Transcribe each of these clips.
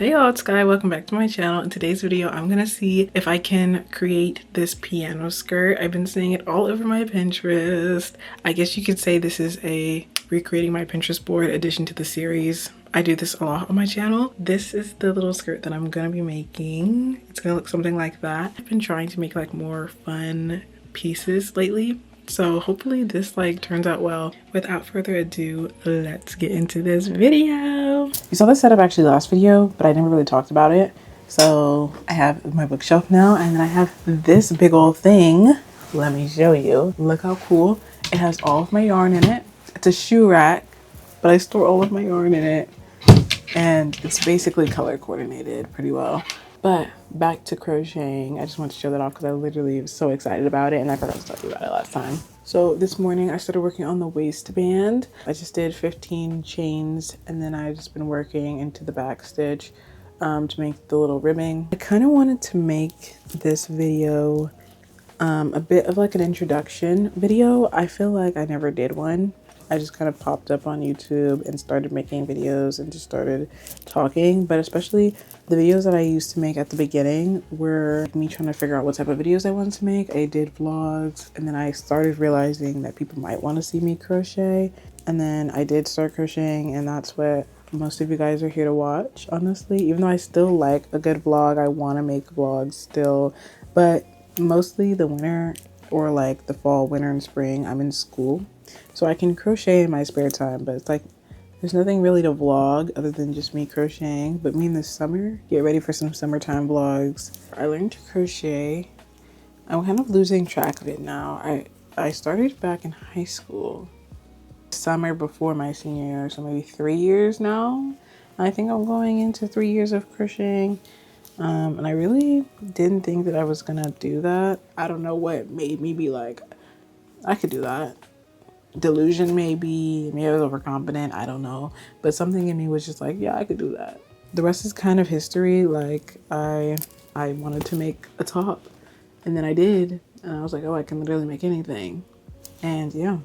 Hey y'all, it's Sky. Welcome back to my channel. In today's video, I'm gonna see if I can create this piano skirt. I've been seeing it all over my Pinterest. I guess you could say this is a recreating my Pinterest board addition to the series. I do this a lot on my channel. This is the little skirt that I'm gonna be making. It's gonna look something like that. I've been trying to make like more fun pieces lately, so hopefully this turns out well. Without further ado, let's get into this video. You saw this setup actually last video, but I never really talked about it. So I have my bookshelf now, and then I have this big old thing. Let me show you. Look how cool. It has all of my yarn in it. It's a shoe rack, but I store all of my yarn in it. And it's basically color coordinated pretty well. But back to crocheting. I just want to show that off because I literally was so excited about it and I forgot to tell you about it last time. So this morning I started working on the waistband. I just did 15 chains and then I've just been working into the back stitch to make the little ribbing. I kind of wanted to make this video a bit of like an introduction video. I feel like I never did one. I just kind of popped up on YouTube and started making videos and just started talking. But especially the videos that I used to make at the beginning were me trying to figure out what type of videos I wanted to make. I did vlogs, and then I started realizing that people might want to see me crochet. And then I did start crocheting, and that's what most of you guys are here to watch, honestly. Even though I still like a good vlog, I want to make vlogs still. But mostly the winter or like the fall, winter, and spring, I'm in school. So I can crochet in my spare time, but it's like there's nothing really to vlog other than just me crocheting. But me in the summer, get ready for some summertime vlogs. I learned to crochet. I'm kind of losing track of it now. I started back in high school, summer before my senior year, so maybe 3 years now. I think I'm going into 3 years of crocheting. And I really didn't think that I was gonna do that. I don't know what made me be like, I could do that. Delusion maybe I was overconfident, I don't know, but something in me was just like, yeah, I could do that. The rest is kind of history. Like I wanted to make a top, and then I did, and I was like, oh, I can literally make anything. And yeah,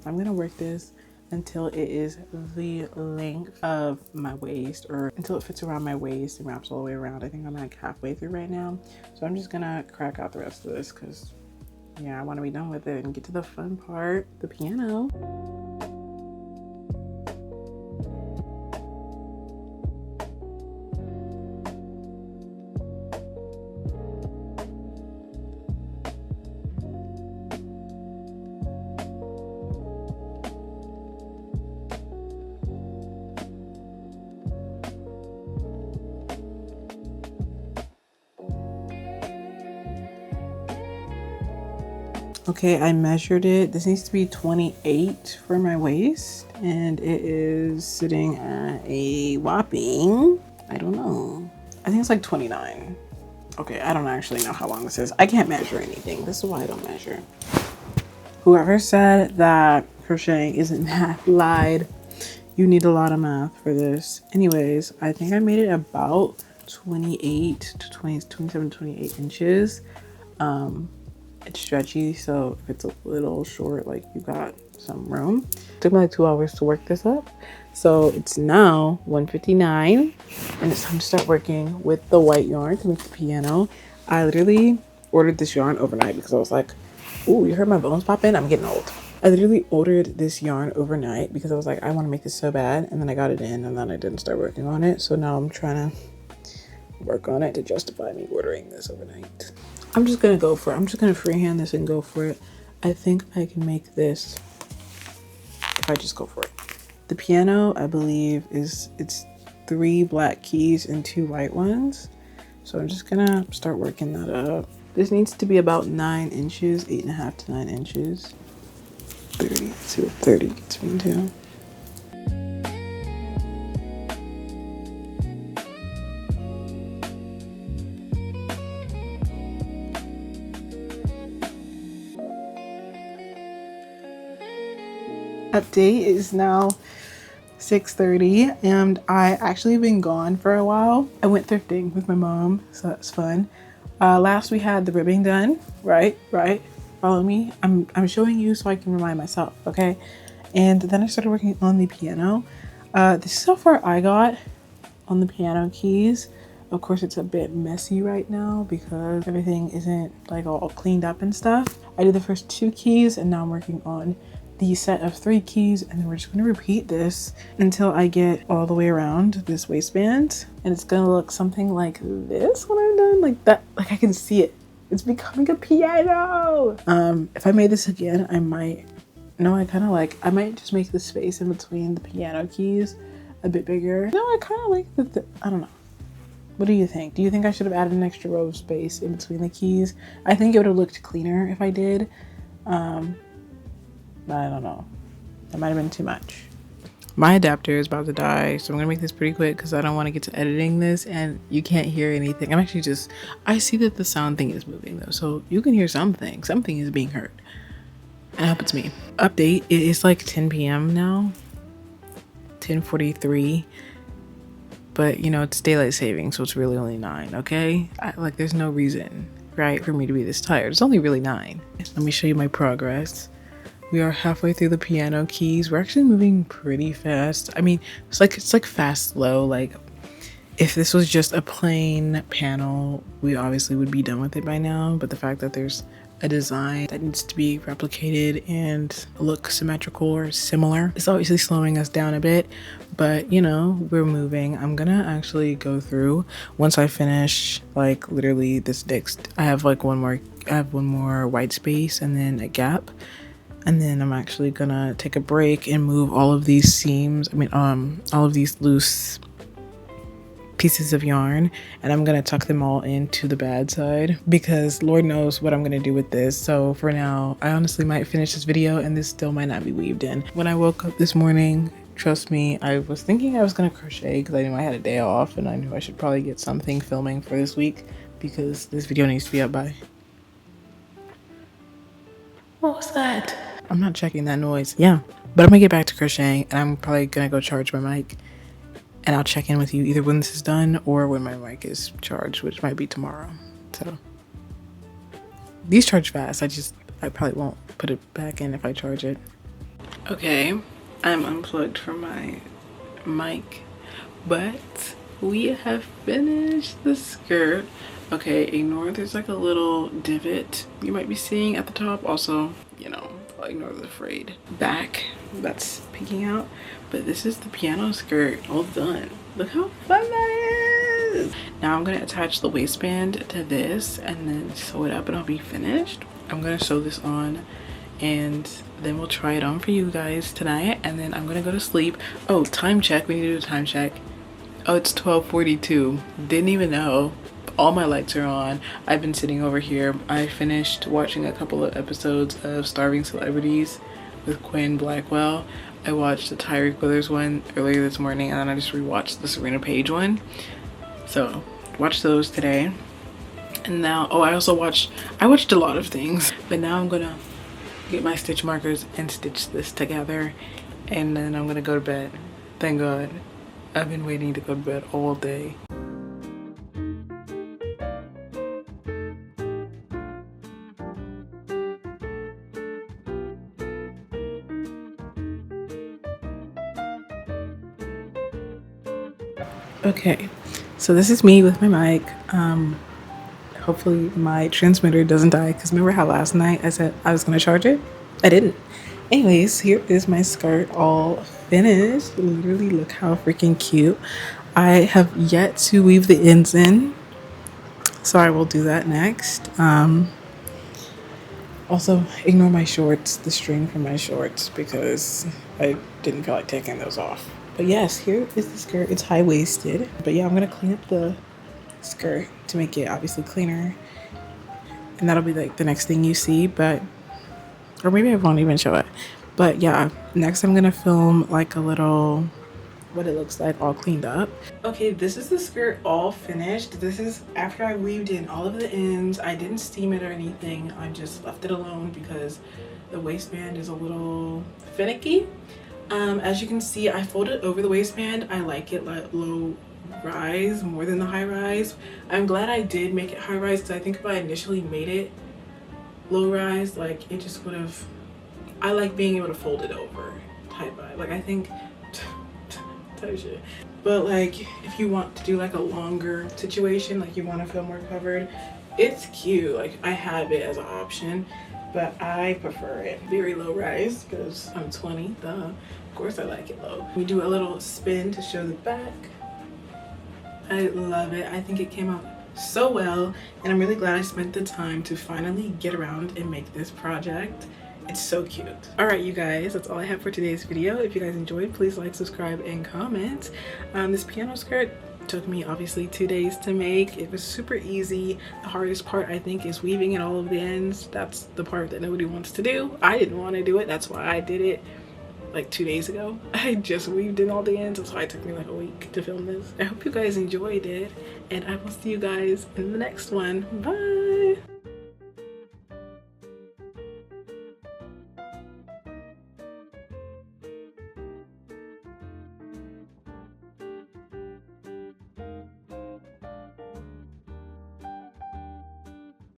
I'm gonna work this until it is the length of my waist, or until it fits around my waist and wraps all the way around. I think I'm like halfway through right now, so I'm just gonna crack out the rest of this because yeah, I want to be done with it and get to the fun part, the piano. Okay, I measured it. This needs to be 28 for my waist, and it is sitting at a whopping, I don't know, I think it's like 29. Okay, I don't actually know how long this is. I can't measure anything. This is why I don't measure. Whoever said that crocheting isn't math lied. You need a lot of math for this. Anyways, I think I made it about 28 to 20, 27, 28 inches. It's stretchy, so if it's a little short, like you got some room. It took me like 2 hours to work this up. So it's now 1:59 and it's time to start working with the white yarn to make the piano. I literally ordered this yarn overnight because I was like, ooh, you heard my bones popping? I'm getting old. I literally ordered this yarn overnight because I was like, I want to make this so bad. And then I got it in and then I didn't start working on it. So now I'm trying to work on it to justify me ordering this overnight. I'm just gonna go for it. I'm just gonna freehand this and go for it. I think I can make this if I just go for it. The piano, I believe, it's 3 black keys and 2 white ones. So I'm just gonna start working that up. This needs to be about 9 inches, 8.5 to 9 inches. 30, let's see what 30 gets me to. Update is now 6:30 and I actually been gone for a while. I went thrifting with my mom, so that's fun. Last we had the ribbing done, right? Follow me. I'm showing you so I can remind myself, okay? And then I started working on the piano. This is how far I got. on the piano keys. Of course, it's a bit messy right now because everything isn't like all cleaned up and stuff. I did the first 2 keys and now I'm working on the set of 3 keys, and then we're just gonna repeat this until I get all the way around this waistband. And it's gonna look something like this when I'm done, like that. Like I can see it. It's becoming a piano. If I made this again, I might, no, I might just make the space in between the piano keys a bit bigger. No, I kind of like the I don't know. What do you think? Do you think I should have added an extra row of space in between the keys? I think it would have looked cleaner if I did. But I don't know. That might have been too much. My adapter is about to die, so I'm gonna make this pretty quick because I don't want to get to editing this and you can't hear anything. I'm actually just, I see that the sound thing is moving though, so you can hear something. Something is being heard. I hope it's me. Update, it is like 10 p.m. now. 10:43. But you know, it's daylight saving, so it's really only 9, okay? Like there's no reason, right, for me to be this tired. It's only really 9. Let me show you my progress. We are halfway through the piano keys. We're actually moving pretty fast. I mean, it's like fast, slow. Like if this was just a plain panel, we obviously would be done with it by now. But the fact that there's a design that needs to be replicated and look symmetrical or similar, it's obviously slowing us down a bit. But you know, we're moving. I'm gonna actually go through once I finish like literally this next. I have one more white space and then a gap. And then I'm actually gonna take a break and move all of these seams, all of these loose pieces of yarn, and I'm gonna tuck them all into the bad side because Lord knows what I'm gonna do with this. So for now, I honestly might finish this video and this still might not be weaved in. When I woke up this morning, trust me, I was thinking I was gonna crochet because I knew I had a day off and I knew I should probably get something filming for this week because this video needs to be up by... What was that? I'm not checking that noise. Yeah, but I'm gonna get back to crocheting and I'm probably gonna go charge my mic and I'll check in with you either when this is done or when my mic is charged, which might be tomorrow. So these charge fast. I probably won't put it back in if I charge it. Okay, I'm unplugged from my mic, but we have finished the skirt. Okay, ignore there's like a little divot you might be seeing at the top. Also, you know, I'll ignore the frayed back that's peeking out. But this is the piano skirt all done. Look how fun that is. Now I'm gonna attach the waistband to this and then sew it up and I'll be finished. I'm gonna sew this on and then we'll try it on for you guys tonight, and then I'm gonna go to sleep. Oh, time check, we need to do a time check. Oh, it's 12:42. Didn't even know. All my lights are on. I've been sitting over here. I finished watching a couple of episodes of Starving Celebrities with Quinn Blackwell. I watched the Tyreek Brothers one earlier this morning and then I just rewatched the Serena Page one. So watched those today. And now, oh, I watched a lot of things, but now I'm gonna get my stitch markers and stitch this together and then I'm gonna go to bed. Thank God. I've been waiting to go to bed all day. Okay, so this is me with my mic. Hopefully my transmitter doesn't die because remember how last night I said I was gonna charge it? I didn't. Anyways, here is my skirt all finished. Literally, look how freaking cute. I have yet to weave the ends in, so I will do that next. Also, ignore my shorts, the string from my shorts, because I didn't feel like taking those off. But yes, here is the skirt. It's high-waisted. But yeah, I'm gonna clean up the skirt to make it obviously cleaner. And that'll be like the next thing you see, but, or maybe I won't even show it. But yeah, next I'm gonna film like a little, what it looks like all cleaned up. Okay, this is the skirt all finished. This is after I weaved in all of the ends. I didn't steam it or anything. I just left it alone because the waistband is a little finicky. As you can see, I folded over the waistband. I like it like low rise more than the high rise. I'm glad I did make it high rise because I think if I initially made it low rise, like it just would have, I like being able to fold it over type vibe. Like I think type shit. But like if you want to do like a longer situation, like you want to feel more covered, it's cute. Like I have it as an option, but I prefer it very low rise because I'm 20. Of course I like it low. We do a little spin to show the back. I love it. I think it came out so well, and I'm really glad I spent the time to finally get around and make this project. It's so cute. All right, you guys, that's all I have for today's video. If you guys enjoyed, please like, subscribe, and comment. This piano skirt took me obviously 2 days to make. It was super easy. The hardest part I think is weaving in all of the ends. That's the part that nobody wants to do. I didn't want to do it. That's why I did it like 2 days ago. I just weaved in all the ends. That's why it took me like a week to film this. I hope you guys enjoyed it, and I will see you guys in the next one. Bye.